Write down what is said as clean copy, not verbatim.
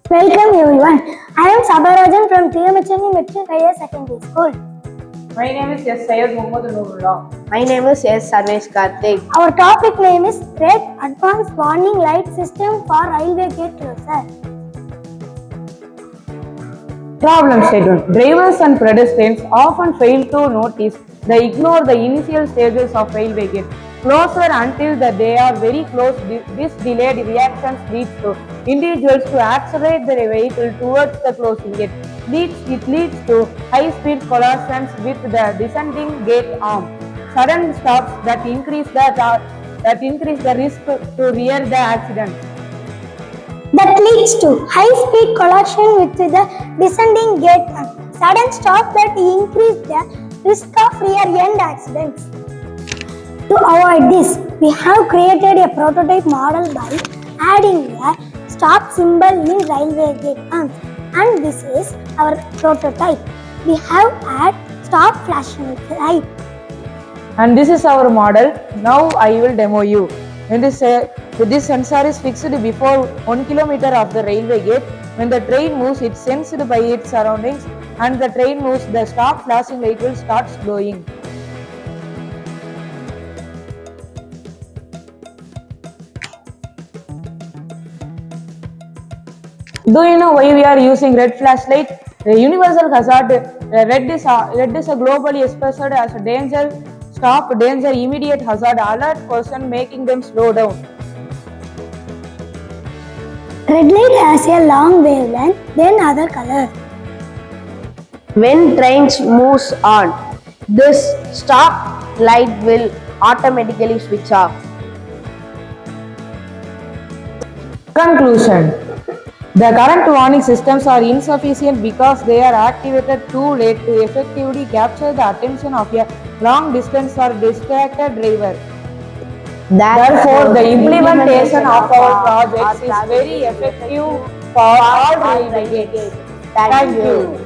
Welcome everyone. I am Sabarajan from Tirumachani Metric Higher Secondary School. My name is S. Syed Muhammad Nurullah. My name is S. Sarvesh Karthik. Our topic name is Red Advanced Warning Light System for Railway Gate Crosser. Problem statement. Drivers and pedestrians often fail to notice they ignore the initial stages of railway gate closer until they are very close. This delayed reaction leads to individuals to accelerate their vehicle towards the closing gate. It leads to high-speed collisions with the descending gate arm. Sudden stops that increase the risk to rear the accident. That leads to high-speed collision with the descending gate arm. Sudden stop that increase the risk of rear-end accidents. To avoid this, we have created a prototype model by adding a stop symbol in railway gate arms. And this is our prototype. We have added stop flashing light. And this is our model. Now I will demo you. When this sensor is fixed before 1 kilometer of the railway gate, when the train moves, it's sensed by its surroundings, and the train moves, the stop flashing light will start glowing. Do you know why we are using red flashlight? The universal hazard. Red is a globally expressed as a danger, stop, danger, immediate hazard, alert person, making them slow down. Red light has a long wavelength than other colors. When trains moves on, this stop light will automatically switch off. Conclusion. The current warning systems are insufficient because they are activated too late to effectively capture the attention of a long-distance or distracted driver. Therefore, the implementation of our projects is very effective for all railway gates. Thank you.